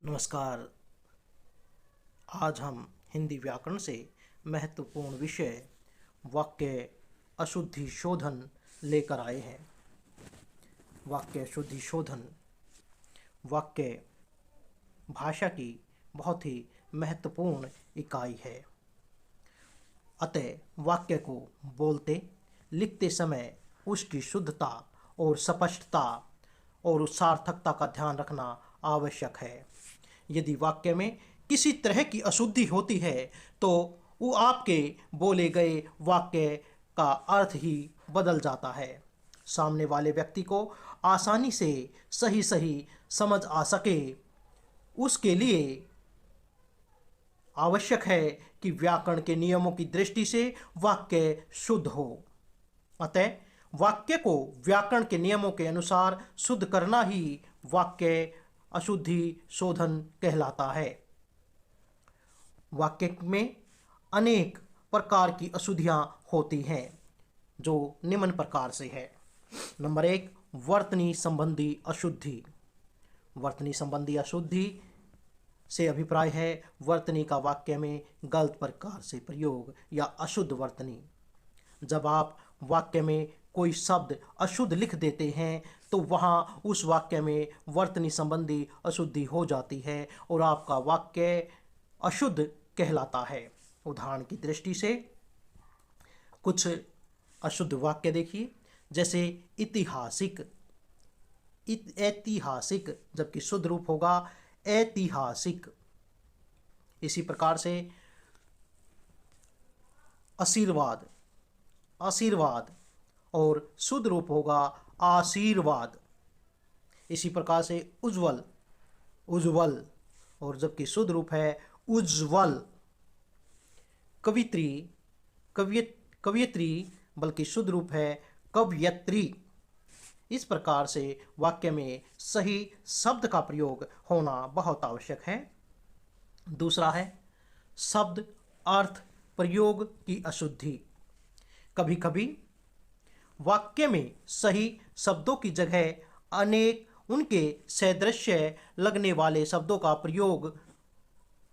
नमस्कार। आज हम हिंदी व्याकरण से महत्वपूर्ण विषय वाक्य अशुद्धि शोधन लेकर आए हैं। वाक्य अशुद्धि शोधन वाक्य भाषा की बहुत ही महत्वपूर्ण इकाई है। अतः वाक्य को बोलते लिखते समय उसकी शुद्धता और स्पष्टता और सार्थकता का ध्यान रखना आवश्यक है। यदि वाक्य में किसी तरह की अशुद्धि होती है तो वो आपके बोले गए वाक्य का अर्थ ही बदल जाता है। सामने वाले व्यक्ति को आसानी से सही सही समझ आ सके, उसके लिए आवश्यक है कि व्याकरण के नियमों की दृष्टि से वाक्य शुद्ध हो। अतः वाक्य को व्याकरण के नियमों के अनुसार शुद्ध करना ही वाक्य अशुद्धि शोधन कहलाता है। वाक्य में अनेक प्रकार की अशुद्धियां होती हैं, जो निम्न प्रकार से है। नंबर 1, वर्तनी संबंधी अशुद्धि। वर्तनी संबंधी अशुद्धि से अभिप्राय है वर्तनी का वाक्य में गलत प्रकार से प्रयोग या अशुद्ध वर्तनी। जब आप वाक्य में कोई शब्द अशुद्ध लिख देते हैं तो वहाँ उस वाक्य में वर्तनी संबंधी अशुद्धि हो जाती है और आपका वाक्य अशुद्ध कहलाता है। उदाहरण की दृष्टि से कुछ अशुद्ध वाक्य देखिए, जैसे ऐतिहासिक। ऐतिहासिक जबकि शुद्ध रूप होगा ऐतिहासिक। इसी प्रकार से आशीर्वाद, आशीर्वाद और शुद्ध रूप होगा आशीर्वाद। इसी प्रकार से उज्ज्वल, उज्ज्वल और जबकि शुद्ध रूप है उज्ज्वल। कवित्री, कवियत्री बल्कि शुद्ध रूप है कवयत्री। इस प्रकार से वाक्य में सही शब्द का प्रयोग होना बहुत आवश्यक है। दूसरा है शब्द अर्थ प्रयोग की अशुद्धि। कभी कभी वाक्य में सही शब्दों की जगह अनेक उनके सदृश्य लगने वाले शब्दों का प्रयोग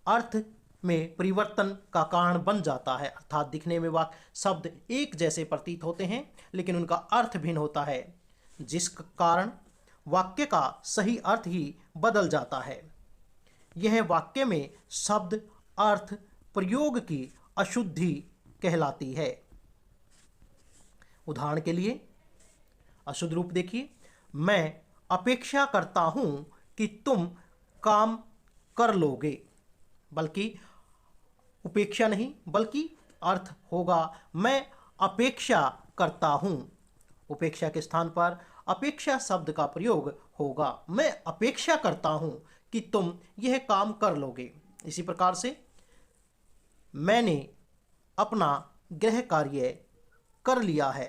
अर्थ में परिवर्तन का कारण बन जाता है। अर्थात दिखने में वाक्य शब्द एक जैसे प्रतीत होते हैं लेकिन उनका अर्थ भिन्न होता है, जिस कारण वाक्य का सही अर्थ ही बदल जाता है। यह वाक्य में शब्द अर्थ प्रयोग की अशुद्धि कहलाती है। उदाहरण के लिए अशुद्ध रूप देखिए, मैं अपेक्षा करता हूं कि तुम काम कर लोगे। बल्कि उपेक्षा नहीं बल्कि अर्थ होगा मैं अपेक्षा करता हूं। उपेक्षा के स्थान पर अपेक्षा शब्द का प्रयोग होगा। मैं अपेक्षा करता हूं कि तुम यह काम कर लोगे। इसी प्रकार से मैंने अपना गृह कार्य कर लिया है।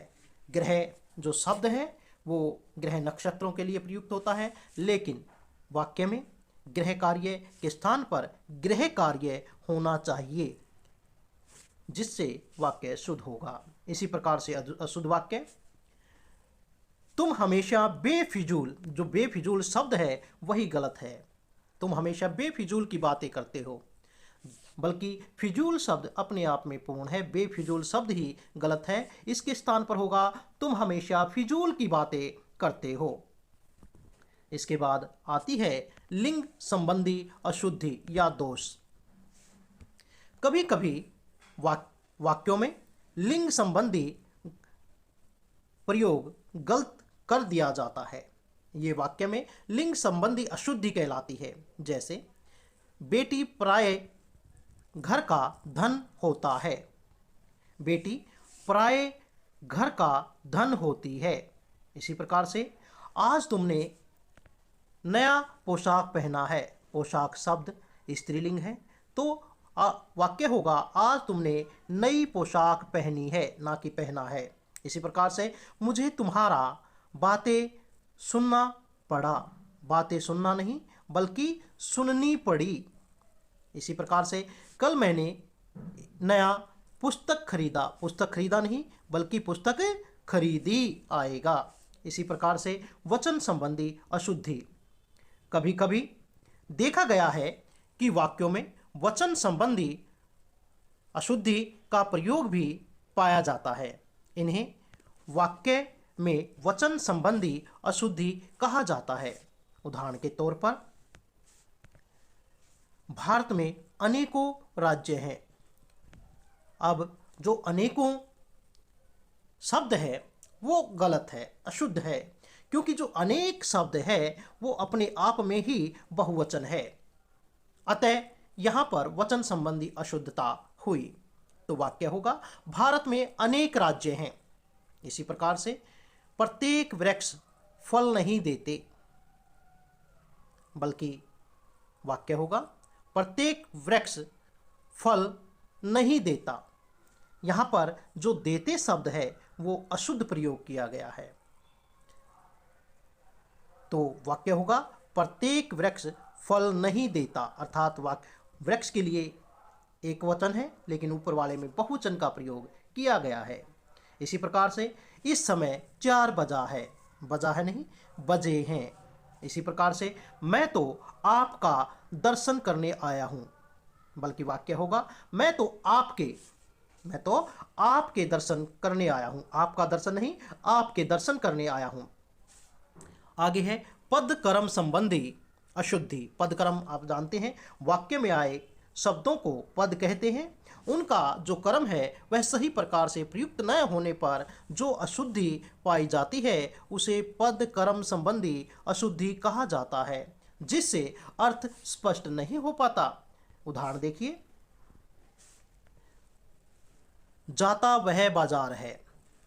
ग्रह जो शब्द है वो ग्रह नक्षत्रों के लिए प्रयुक्त होता है, लेकिन वाक्य में गृह कार्य के स्थान पर गृह कार्य होना चाहिए, जिससे वाक्य शुद्ध होगा। इसी प्रकार से अशुद्ध वाक्य, तुम हमेशा बेफिजूल, जो बेफिजूल शब्द है वही गलत है। तुम हमेशा बेफिजूल की बातें करते हो, बल्कि फिजूल शब्द अपने आप में पूर्ण है, बेफिजूल शब्द ही गलत है। इसके स्थान पर होगा तुम हमेशा फिजूल की बातें करते हो। इसके बाद आती है लिंग संबंधी अशुद्धि या दोष। कभी कभी वाक्यों में लिंग संबंधी प्रयोग गलत कर दिया जाता है। ये वाक्य में लिंग संबंधी अशुद्धि कहलाती है। जैसे बेटी प्राय घर का धन होता है। बेटी प्राय घर का धन होती है। इसी प्रकार से आज तुमने नया पोशाक पहना है। पोशाक शब्द स्त्रीलिंग है, तो वाक्य होगा आज तुमने नई पोशाक पहनी है, ना कि पहना है। इसी प्रकार से मुझे तुम्हारा बातें सुनना पड़ा। बातें सुनना नहीं बल्कि सुननी पड़ी। इसी प्रकार से कल मैंने नया पुस्तक खरीदा। पुस्तक खरीदा नहीं बल्कि पुस्तक खरीदी आएगा। इसी प्रकार से वचन संबंधी अशुद्धि। कभी कभी देखा गया है कि वाक्यों में वचन संबंधी अशुद्धि का प्रयोग भी पाया जाता है। इन्हें वाक्य में वचन संबंधी अशुद्धि कहा जाता है। उदाहरण के तौर पर भारत में अनेकों राज्य हैं। अब जो अनेकों शब्द है वो गलत है, अशुद्ध है, क्योंकि जो अनेक शब्द है वो अपने आप में ही बहुवचन है। अतः यहाँ पर वचन संबंधी अशुद्धता हुई। तो वाक्य होगा भारत में अनेक राज्य हैं। इसी प्रकार से प्रत्येक वृक्ष फल नहीं देते, बल्कि वाक्य होगा प्रत्येक वृक्ष फल नहीं देता। यहाँ पर जो देते शब्द है वो अशुद्ध प्रयोग किया गया है। तो वाक्य होगा प्रत्येक वृक्ष फल नहीं देता, अर्थात वृक्ष के लिए एक वचन है लेकिन ऊपर वाले में बहुवचन का प्रयोग किया गया है। इसी प्रकार से इस समय 4 बजा है, बजा है नहीं, बजे हैं। इसी प्रकार से मैं तो आपका दर्शन करने आया हूँ, बल्कि वाक्य होगा मैं तो आपके दर्शन करने आया हूँ। आपका दर्शन नहीं, आपके दर्शन करने आया हूँ। आगे है पद कर्म संबंधी अशुद्धि। पद कर्म आप जानते हैं, वाक्य में आए शब्दों को पद कहते हैं। उनका जो कर्म है वह सही प्रकार से प्रयुक्त न होने पर जो अशुद्धि पाई जाती है उसे पद कर्म संबंधी अशुद्धि कहा जाता है, जिससे अर्थ स्पष्ट नहीं हो पाता। उदाहरण देखिए, जाता वह बाजार है,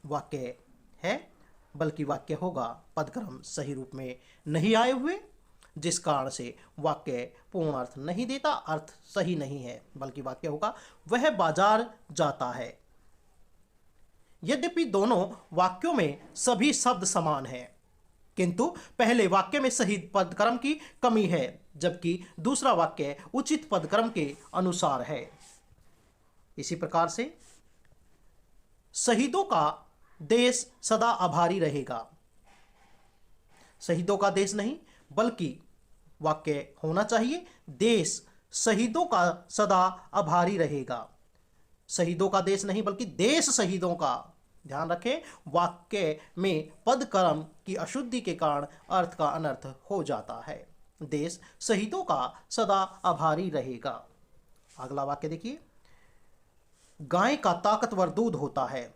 वाक्य है, बल्कि वाक्य होगा पदक्रम सही रूप में नहीं आए हुए, जिस कारण से वाक्य पूर्ण अर्थ नहीं देता, अर्थ सही नहीं है, बल्कि वाक्य होगा वह बाजार जाता है। यद्यपि दोनों वाक्यों में सभी शब्द समान हैं, किंतु पहले वाक्य में सही पदक्रम की कमी है, जबकि दूसरा वाक्य उचित पदक्रम के अनुसार है। इसी प्रकार से शहीदों का देश सदा आभारी रहेगा। शहीदों का देश नहीं, बल्कि वाक्य होना चाहिए देश शहीदों का सदा आभारी रहेगा। शहीदों का देश नहीं, बल्कि देश शहीदों का। ध्यान रखें, वाक्य में पद कर्म की अशुद्धि के कारण अर्थ का अनर्थ हो जाता है। देश शहीदों का सदा आभारी रहेगा। अगला वाक्य देखिए, गाय का ताकतवर दूध होता है,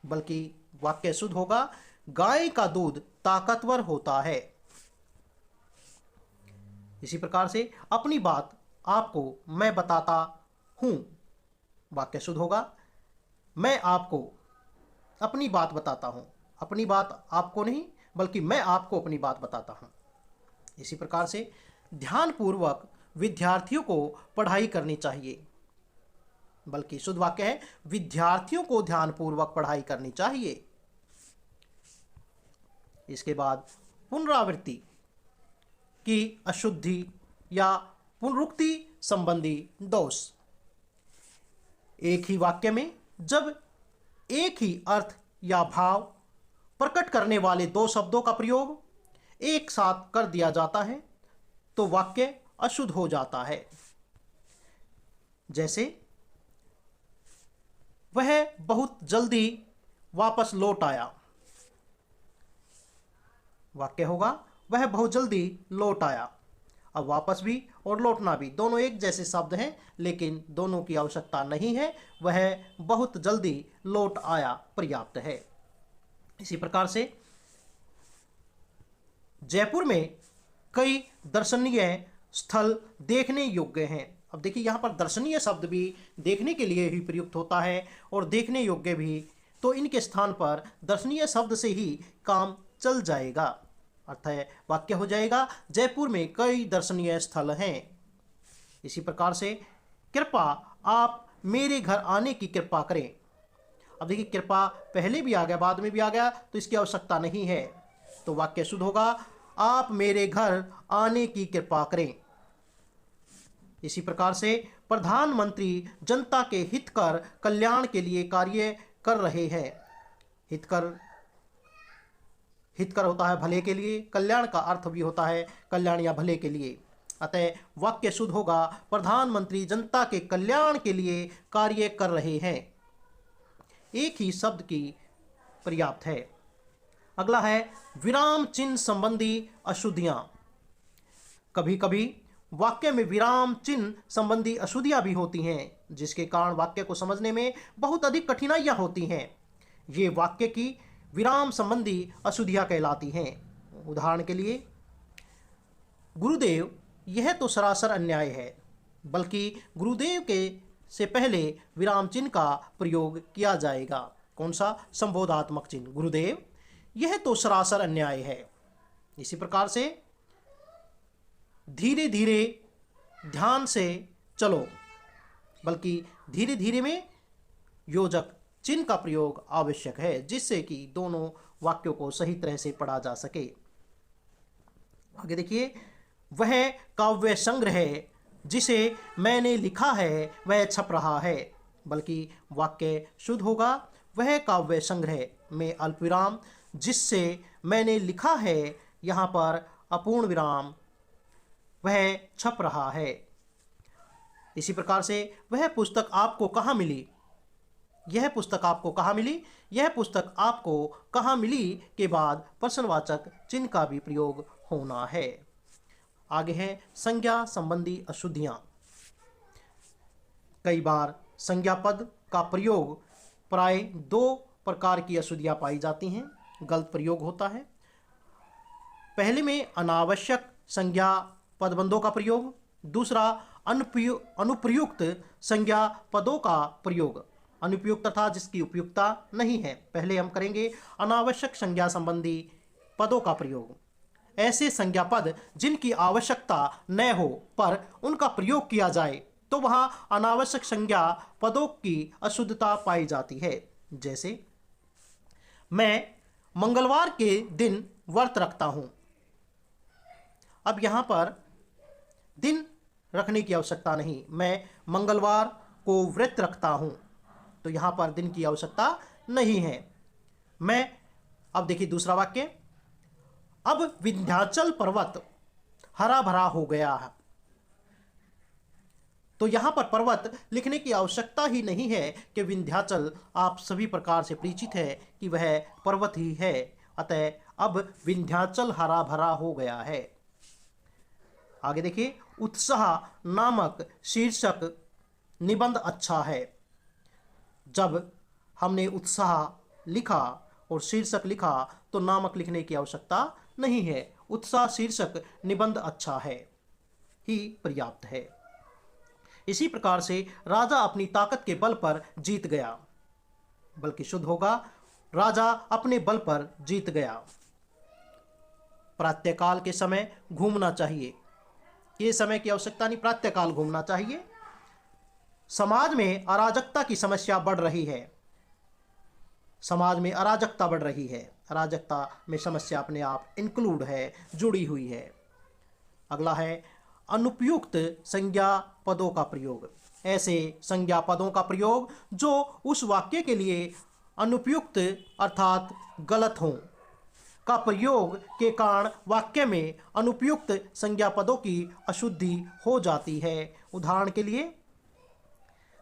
बल्कि वाक्य शुद्ध होगा गाय का दूध ताकतवर होता है। इसी प्रकार से अपनी बात आपको मैं बताता हूं, वाक्य शुद्ध होगा मैं आपको अपनी बात बताता हूं। अपनी बात आपको नहीं, बल्कि मैं आपको अपनी बात बताता हूं। इसी प्रकार से ध्यानपूर्वक विद्यार्थियों को पढ़ाई करनी चाहिए, बल्कि शुद्ध वाक्य है विद्यार्थियों को ध्यानपूर्वक पढ़ाई करनी चाहिए। इसके बाद पुनरावृत्ति की अशुद्धि या पुनरुक्ति संबंधी दोष। एक ही वाक्य में जब एक ही अर्थ या भाव प्रकट करने वाले दो शब्दों का प्रयोग एक साथ कर दिया जाता है तो वाक्य अशुद्ध हो जाता है। जैसे वह बहुत जल्दी वापस लौट आया, वाक्य होगा वह बहुत जल्दी लौट आया। अब वापस भी और लौटना भी दोनों एक जैसे शब्द हैं, लेकिन दोनों की आवश्यकता नहीं है। वह बहुत जल्दी लौट आया पर्याप्त है। इसी प्रकार से जयपुर में कई दर्शनीय स्थल देखने योग्य हैं। अब देखिए यहाँ पर दर्शनीय शब्द भी देखने के लिए ही प्रयुक्त होता है और देखने योग्य भी, तो इनके स्थान पर दर्शनीय शब्द से ही काम चल जाएगा। अर्थ है वाक्य हो जाएगा जयपुर में कई दर्शनीय स्थल हैं। इसी प्रकार से कृपा आप मेरे घर आने की कृपा करें। अब देखिए कृपा पहले भी आ गया, बाद में भी आ गया, तो इसकी आवश्यकता नहीं है, तो वाक्य शुद्ध होगा आप मेरे घर आने की कृपा करें। इसी प्रकार से प्रधानमंत्री जनता के हितकर कल्याण के लिए कार्य कर रहे हैं। हितकर होता है भले के लिए, कल्याण का अर्थ भी होता है कल्याण या भले के लिए। अतः वाक्य शुद्ध होगा, प्रधानमंत्री जनता के कल्याण के लिए कार्य कर रहे हैं। एक ही शब्द की पर्याप्त है। अगला है विराम चिन्ह संबंधी अशुद्धियां। कभी कभी वाक्य में विराम चिन्ह संबंधी अशुद्धियां भी होती हैं, जिसके कारण वाक्य को समझने में बहुत अधिक कठिनाइयां होती हैं। ये वाक्य की विराम संबंधी अशुद्धियां कहलाती हैं। उदाहरण के लिए, गुरुदेव, यह तो सरासर अन्याय है, बल्कि गुरुदेव के से पहले विराम चिन्ह का प्रयोग किया जाएगा। कौन सा? संबोधात्मक चिन्ह। गुरुदेव, यह तो सरासर अन्याय है। इसी प्रकार से धीरे धीरे, ध्यान से चलो, बल्कि धीरे धीरे में योजक चिन्ह का प्रयोग आवश्यक है, जिससे कि दोनों वाक्यों को सही तरह से पढ़ा जा सके। आगे देखिए, वह काव्य संग्रह जिसे मैंने लिखा है वह छप रहा है, बल्कि वाक्य शुद्ध होगा, वह काव्य संग्रह में अल्पविराम जिससे मैंने लिखा है, यहाँ पर अपूर्ण विराम, वह छप रहा है। इसी प्रकार से वह पुस्तक आपको कहाँ मिली, यह पुस्तक आपको कहाँ मिली, यह पुस्तक आपको कहाँ मिली के बाद प्रश्नवाचक चिन्ह का भी प्रयोग होना है। आगे है संज्ञा संबंधी अशुद्धियां। कई बार संज्ञा पद का प्रयोग प्राय दो प्रकार की अशुद्धियां पाई जाती हैं, गलत प्रयोग होता है। पहले में अनावश्यक संज्ञा पदबंधों का प्रयोग, दूसरा अनुप्रयुक्त संज्ञा पदों का प्रयोग। अनुपयुक्त तथा जिसकी उपयुक्तता नहीं है। पहले हम करेंगे अनावश्यक संज्ञा संबंधी पदों का प्रयोग। ऐसे संज्ञा पद जिनकी आवश्यकता न हो पर उनका प्रयोग किया जाए तो वहां अनावश्यक संज्ञा पदों की अशुद्धता पाई जाती है। जैसे, मैं मंगलवार के दिन व्रत रखता हूं। अब यहां पर दिन रखने की आवश्यकता नहीं, मैं मंगलवार को व्रत रखता हूं, तो यहां पर दिन की आवश्यकता नहीं है। अब देखिए दूसरा वाक्य, अब विंध्याचल पर्वत हरा भरा हो गया है, तो यहां पर पर्वत लिखने की आवश्यकता ही नहीं है कि विंध्याचल आप सभी प्रकार से परिचित है कि वह पर्वत ही है, अतः अब विंध्याचल हरा भरा हो गया है। आगे देखिए, उत्साह नामक शीर्षक निबंध अच्छा है। जब हमने उत्साह लिखा और शीर्षक लिखा तो नामक लिखने की आवश्यकता नहीं है। उत्साह शीर्षक निबंध अच्छा है ही पर्याप्त है। इसी प्रकार से राजा अपनी ताकत के बल पर जीत गया, बल्कि शुद्ध होगा, राजा अपने बल पर जीत गया। प्रातःकाल के समय घूमना चाहिए, ये समय की आवश्यकता नहीं, प्रातःकाल घूमना चाहिए। समाज में अराजकता की समस्या बढ़ रही है। समाज में अराजकता बढ़ रही है, अराजकता में समस्या अपने आप इंक्लूड है, जुड़ी हुई है। अगला है अनुपयुक्त संज्ञा पदों का प्रयोग। ऐसे संज्ञा पदों का प्रयोग जो उस वाक्य के लिए अनुपयुक्त अर्थात गलत हों का प्रयोग के कारण वाक्य में अनुपयुक्त संज्ञा पदों की अशुद्धि हो जाती है। उदाहरण के लिए,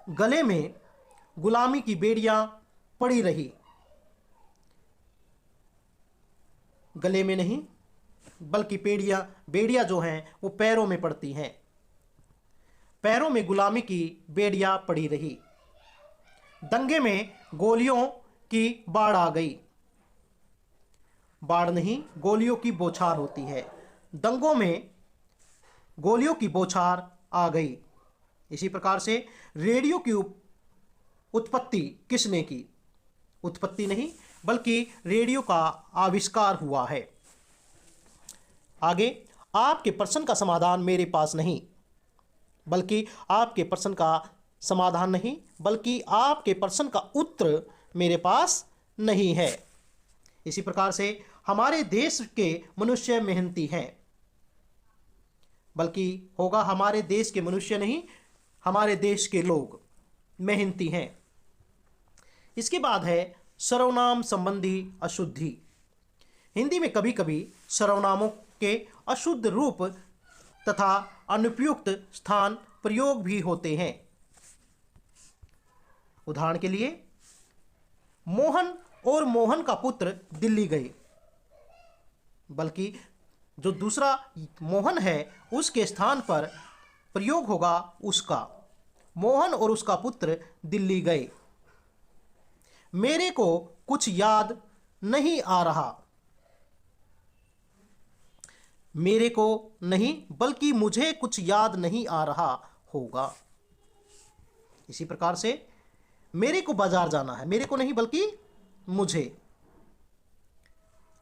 गले में गुलामी की बेड़ियां पड़ी रही, गले में नहीं बल्कि बेड़ियां जो हैं वो पैरों में पड़ती हैं। पैरों में गुलामी की बेड़ियां पड़ी रही। दंगे में गोलियों की बाढ़ आ गई, बाढ़ नहीं गोलियों की बौछार होती है। दंगों में गोलियों की बौछार आ गई। इसी प्रकार से रेडियो की उत्पत्ति किसने की? उत्पत्ति नहीं बल्कि रेडियो का आविष्कार हुआ है। आगे, आपके प्रश्न का समाधान मेरे पास नहीं, बल्कि आपके प्रश्न का समाधान नहीं बल्कि आपके प्रश्न का उत्तर मेरे पास नहीं है। इसी प्रकार से हमारे देश के मनुष्य मेहनती हैं, बल्कि होगा हमारे देश के मनुष्य नहीं, हमारे देश के लोग मेहनती हैं। इसके बाद है सर्वनाम संबंधी अशुद्धि। हिंदी में कभी कभी सर्वनामों के अशुद्ध रूप तथा अनुपयुक्त स्थान प्रयोग भी होते हैं। उदाहरण के लिए, मोहन और मोहन का पुत्र दिल्ली गए, बल्कि जो दूसरा मोहन है उसके स्थान पर प्रयोग होगा उसका। मोहन और उसका पुत्र दिल्ली गए। मेरे को कुछ याद नहीं आ रहा। मेरे को नहीं बल्कि मुझे कुछ याद नहीं आ रहा होगा। इसी प्रकार से मेरे को बाजार जाना है, मेरे को नहीं बल्कि मुझे।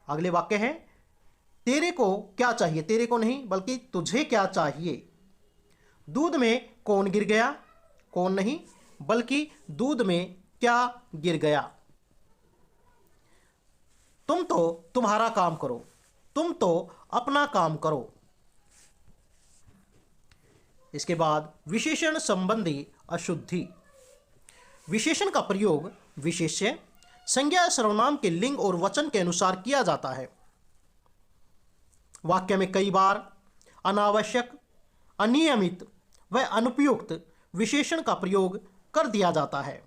अगले वाक्य है, तेरे को क्या चाहिए, तेरे को नहीं बल्कि तुझे क्या चाहिए। दूध में कौन गिर गया, कौन नहीं बल्कि दूध में क्या गिर गया। तुम तो तुम्हारा काम करो, तुम तो अपना काम करो। इसके बाद विशेषण संबंधी अशुद्धि। विशेषण का प्रयोग विशेष्य, संज्ञा, सर्वनाम के लिंग और वचन के अनुसार किया जाता है। वाक्य में कई बार अनावश्यक, अनियमित व अनुपयुक्त विशेषण का प्रयोग कर दिया जाता है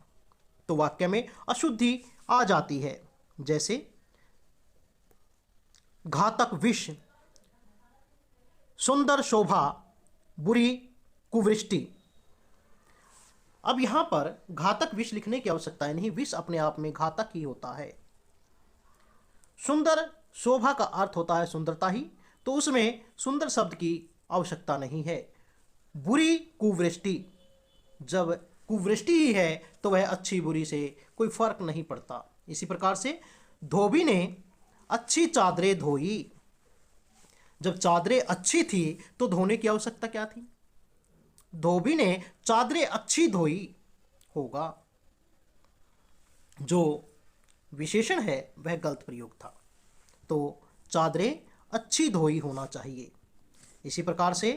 तो वाक्य में अशुद्धि आ जाती है। जैसे घातक विष, सुंदर शोभा, बुरी कुवृष्टि। अब यहां पर घातक विष लिखने की आवश्यकता नहीं, विष अपने आप में घातक ही होता है। सुंदर शोभा का अर्थ होता है सुंदरता ही, तो उसमें सुंदर शब्द की आवश्यकता नहीं है। बुरी कुवृष्टि, जब कुवृष्टि ही है तो वह अच्छी बुरी से कोई फर्क नहीं पड़ता। इसी प्रकार से धोबी ने अच्छी चादरें धोई। जब चादरें अच्छी थी तो धोने की आवश्यकता क्या थी। धोबी ने चादरें अच्छी धोई होगा। जो विशेषण है वह गलत प्रयोग था, तो चादरें अच्छी धोई होना चाहिए। इसी प्रकार से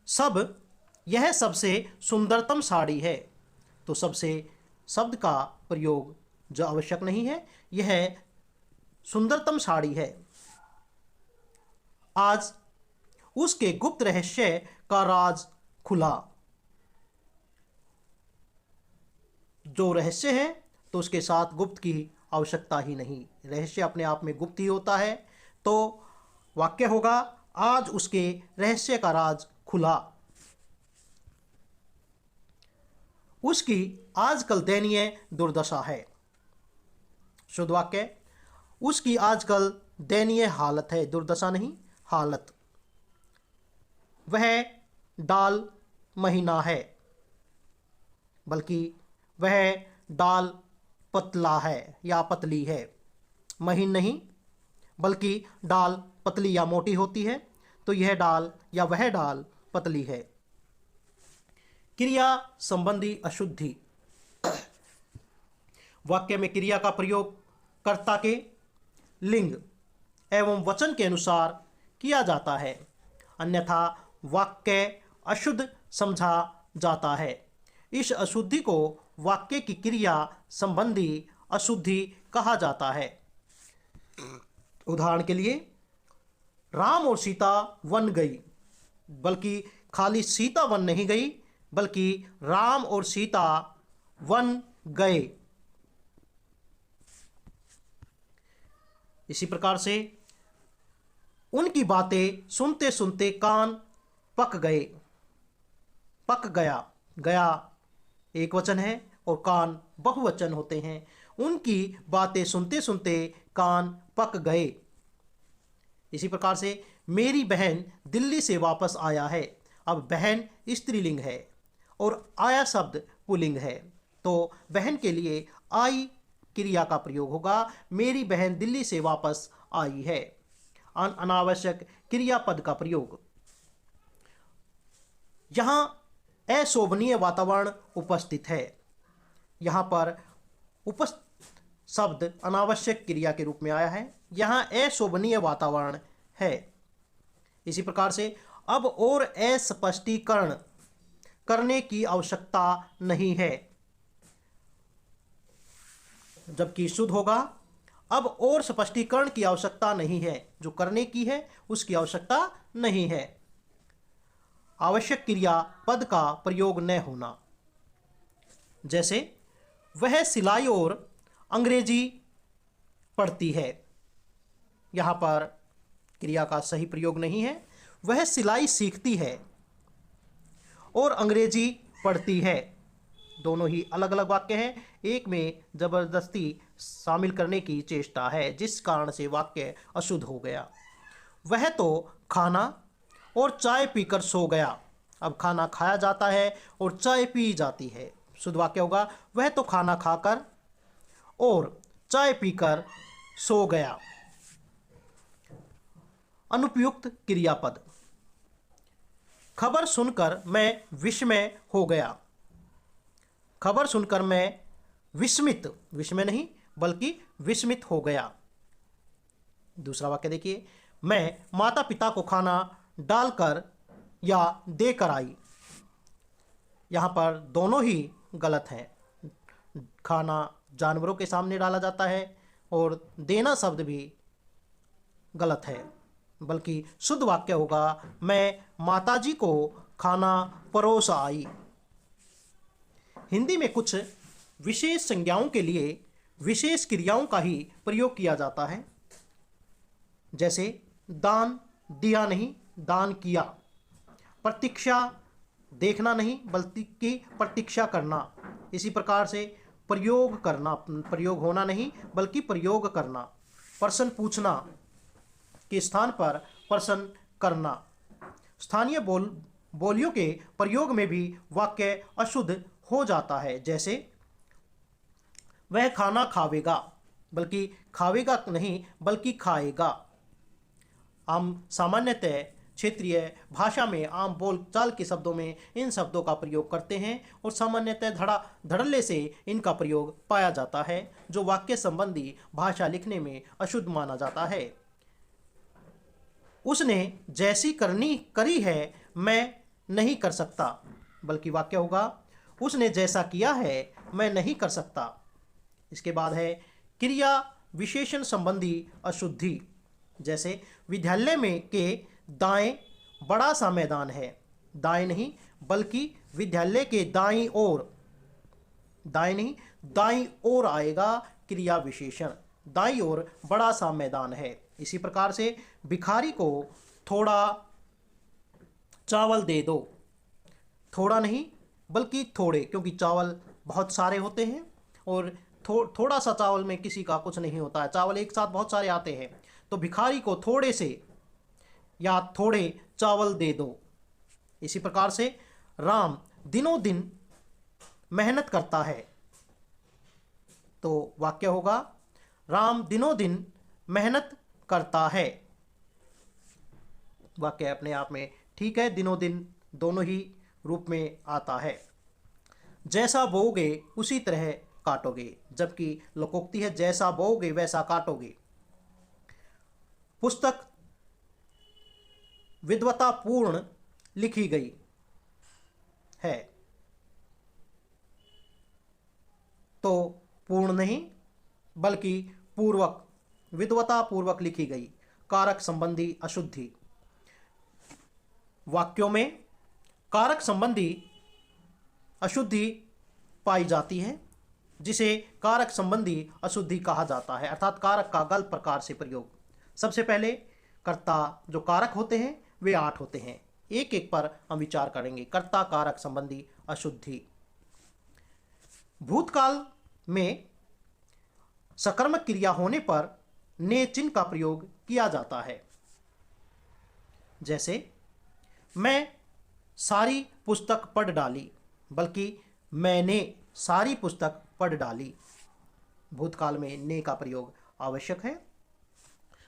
सब, यह सबसे सुंदरतम साड़ी है, तो सबसे शब्द का प्रयोग जो आवश्यक नहीं है, यह सुंदरतम साड़ी है। आज उसके गुप्त रहस्य का राज खुला। जो रहस्य है तो उसके साथ गुप्त की आवश्यकता ही नहीं, रहस्य अपने आप में गुप्त ही होता है। तो वाक्य होगा, आज उसके रहस्य का राज खुला। उसकी आजकल दयनीय दुर्दशा है। शुद्ध वाक्य, उसकी आजकल दयनीय हालत है, दुर्दशा नहीं हालत। वह डाल महीना है, बल्कि वह डाल पतला है या पतली है। महीन नहीं बल्कि डाल पतली या मोटी होती है, तो यह डाल या वह डाल पतली है। क्रिया संबंधी अशुद्धि। वाक्य में क्रिया का प्रयोग कर्ता के लिंग एवं वचन के अनुसार किया जाता है, अन्यथा वाक्य अशुद्ध समझा जाता है। इस अशुद्धि को वाक्य की क्रिया संबंधी अशुद्धि कहा जाता है। उदाहरण के लिए, राम और सीता वन गई, बल्कि खाली सीता वन नहीं गई बल्कि राम और सीता वन गए। इसी प्रकार से उनकी बातें सुनते सुनते कान पक गए। पक गया, गया एक वचन है और कान बहुवचन होते हैं। उनकी बातें सुनते सुनते कान पक गए। इसी प्रकार से मेरी बहन दिल्ली से वापस आया है। अब बहन स्त्रीलिंग है और आया शब्द पुल्लिंग है, तो बहन के लिए आई क्रिया का प्रयोग होगा। मेरी बहन दिल्ली से वापस आई है। अनावश्यक क्रियापद का प्रयोग। यहां अशोभनीय वातावरण उपस्थित है। यहां पर उपस्थित शब्द अनावश्यक क्रिया के रूप में आया है। यहां अशोभनीय वातावरण है। इसी प्रकार से अब और अस्पष्टीकरण करने की आवश्यकता नहीं है, जबकि शुद्ध होगा, अब और स्पष्टीकरण की आवश्यकता नहीं है। जो करने की है उसकी आवश्यकता नहीं है। आवश्यक क्रिया पद का प्रयोग न होना। जैसे वह सिलाई और अंग्रेजी पढ़ती है, यहाँ पर क्रिया का सही प्रयोग नहीं है। वह सिलाई सीखती है और अंग्रेजी पढ़ती है, दोनों ही अलग अलग वाक्य हैं। एक में जबरदस्ती शामिल करने की चेष्टा है, जिस कारण से वाक्य अशुद्ध हो गया। वह तो खाना और चाय पीकर सो गया। अब खाना खाया जाता है और चाय पी जाती है, शुद्ध वाक्य होगा वह तो खाना खाकर और चाय पीकर सो गया। अनुपयुक्त क्रियापद। खबर सुनकर मैं विस्मय हो गया। खबर सुनकर मैं विस्मित, विस्मय नहीं बल्कि विस्मित हो गया। दूसरा वाक्य देखिए, मैं माता पिता को खाना डालकर या देकर आई। यहाँ पर दोनों ही गलत हैं। खाना जानवरों के सामने डाला जाता है और देना शब्द भी गलत है, बल्कि शुद्ध वाक्य होगा मैं माताजी को खाना परोस आई। हिंदी में कुछ विशेष संज्ञाओं के लिए विशेष क्रियाओं का ही प्रयोग किया जाता है। जैसे दान दिया नहीं, दान किया। प्रतीक्षा देखना नहीं बल्कि प्रतीक्षा करना। इसी प्रकार से प्रयोग करना, प्रयोग होना नहीं बल्कि प्रयोग करना। प्रश्न पूछना के स्थान पर प्रश्न करना। स्थानीय बोलियों के प्रयोग में भी वाक्य अशुद्ध हो जाता है। जैसे वह खाना खावेगा, बल्कि खावेगा नहीं बल्कि खाएगा। हम सामान्यतः क्षेत्रीय भाषा में आम बोलचाल के शब्दों में इन शब्दों का प्रयोग करते हैं और सामान्यतः धड़ल्ले से इनका प्रयोग पाया जाता है, जो वाक्य संबंधी भाषा लिखने में अशुद्ध माना जाता है। उसने जैसी करी है मैं नहीं कर सकता, बल्कि वाक्य होगा उसने जैसा किया है मैं नहीं कर सकता। इसके बाद है क्रिया विशेषण संबंधी अशुद्धि। जैसे विद्यालय में के दाएं बड़ा सा मैदान है। दाएं नहीं बल्कि विद्यालय के दाईं ओर, दाएं नहीं दाईं ओर आएगा क्रिया विशेषण। दाईं ओर बड़ा सा मैदान है। इसी प्रकार से भिखारी को थोड़ा चावल दे दो। थोड़ा नहीं बल्कि थोड़े, क्योंकि चावल बहुत सारे होते हैं और थोड़ा सा चावल में किसी का कुछ नहीं होता है। चावल एक साथ बहुत सारे आते हैं, तो भिखारी को थोड़े से या थोड़े चावल दे दो। इसी प्रकार से राम दिनों दिन मेहनत करता है, तो वाक्य होगा राम दिनों दिन मेहनत करता है। वाक्य अपने आप में ठीक है, दिनों दिन दोनों ही रूप में आता है। जैसा बोओगे उसी तरह काटोगे, जबकि लोकोक्ति है जैसा बोओगे वैसा काटोगे। पुस्तक विद्वतापूर्ण लिखी गई है, तो पूर्ण नहीं बल्कि पूर्वक, विद्वतापूर्वक लिखी गई। कारक संबंधी अशुद्धि। वाक्यों में कारक संबंधी अशुद्धि पाई जाती है, जिसे कारक संबंधी अशुद्धि कहा जाता है, अर्थात कारक का गलत प्रकार से प्रयोग। सबसे पहले कर्ता जो कारक होते हैं वे 8 होते हैं। एक एक पर हम विचार करेंगे। कर्ता कारक संबंधी अशुद्धि। भूतकाल में सकर्मक क्रिया होने पर ने चिन्ह का प्रयोग किया जाता है। जैसे मैं सारी पुस्तक पढ़ डाली, बल्कि मैंने सारी पुस्तक पढ़ डाली। भूतकाल में ने का प्रयोग आवश्यक है।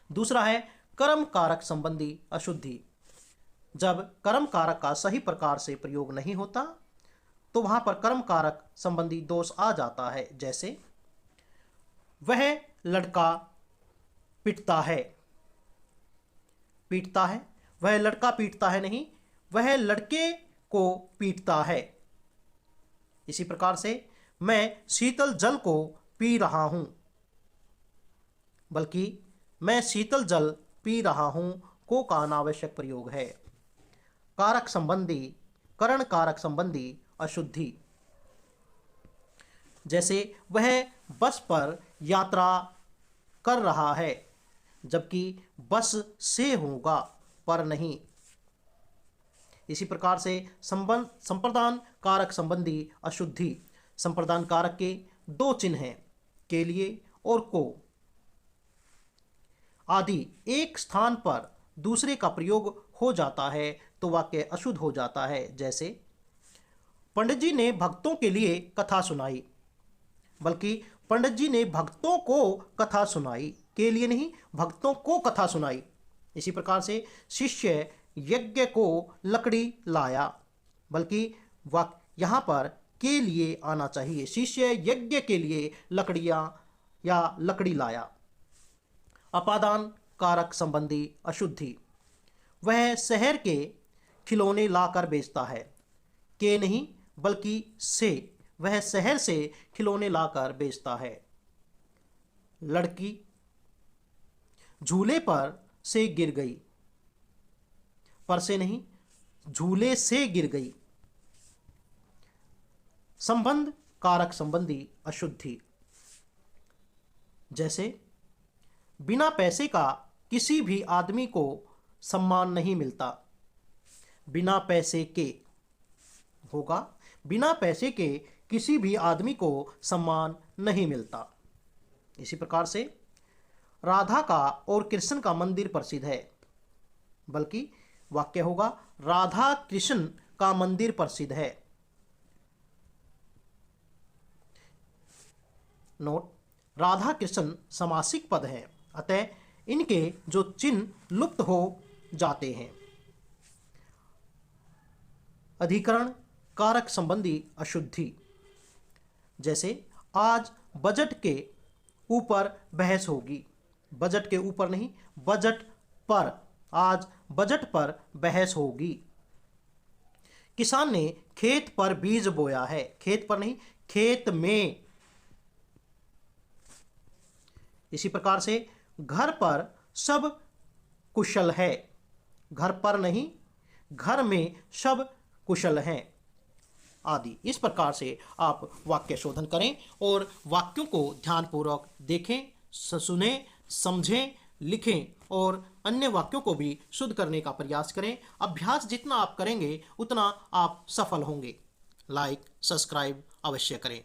दूसरा है कर्म कारक संबंधी अशुद्धि। जब कर्म कारक का सही प्रकार से प्रयोग नहीं होता तो वहां पर कर्म कारक संबंधी दोष आ जाता है। जैसे वह लड़का पीटता है, पीटता है, वह लड़का पीटता है नहीं, वह लड़के को पीटता है। इसी प्रकार से मैं शीतल जल को पी रहा हूं, बल्कि मैं शीतल जल पी रहा हूं को का अनावश्यक प्रयोग है। कारक संबंधी, करण कारक संबंधी अशुद्धि। जैसे वह बस पर यात्रा कर रहा है, जबकि बस से होगा पर नहीं। इसी प्रकार से संबंध संप्रदान कारक संबंधी अशुद्धि। संप्रदान कारक के दो चिन्ह हैं, के लिए और को आदि एक स्थान पर दूसरे का प्रयोग हो जाता है तो वाक्य अशुद्ध हो जाता है। जैसे पंडित जी ने भक्तों के लिए कथा सुनाई, बल्कि पंडित जी ने भक्तों को कथा सुनाई, के लिए नहीं, भक्तों को कथा सुनाई। इसी प्रकार से शिष्य यज्ञ को लकड़ी लाया, बल्कि यहाँ पर के लिए आना चाहिए। शिष्य यज्ञ के लिए लकड़ियाँ या लकड़ी लाया। अपादान कारक संबंधी अशुद्धि। वह शहर के खिलौने लाकर बेचता है, के नहीं बल्कि से, वह शहर से खिलौने लाकर बेचता है। लड़की झूले पर से गिर गई, पर से नहीं, झूले से गिर गई। संबंध कारक संबंधी अशुद्धि। जैसे बिना पैसे का किसी भी आदमी को सम्मान नहीं मिलता, बिना पैसे के होगा, बिना पैसे के किसी भी आदमी को सम्मान नहीं मिलता। इसी प्रकार से राधा का और कृष्ण का मंदिर प्रसिद्ध है, बल्कि वाक्य होगा राधा कृष्ण का मंदिर प्रसिद्ध है। नोट, राधा कृष्ण समासिक पद हैं, अतः इनके जो चिन्ह लुप्त हो जाते हैं। अधिकरण कारक संबंधी अशुद्धि। जैसे आज बजट के ऊपर बहस होगी, बजट के ऊपर नहीं, बजट पर, आज बजट पर बहस होगी। किसान ने खेत पर बीज बोया है, खेत पर नहीं, खेत में। इसी प्रकार से घर पर सब कुशल है, घर पर नहीं, घर में सब कुशल हैं आदि। इस प्रकार से आप वाक्य शोधन करें और वाक्यों को ध्यानपूर्वक देखें, सुनें, समझें, लिखें और अन्य वाक्यों को भी शुद्ध करने का प्रयास करें। अभ्यास जितना आप करेंगे उतना आप सफल होंगे। लाइक, सब्सक्राइब अवश्य करें।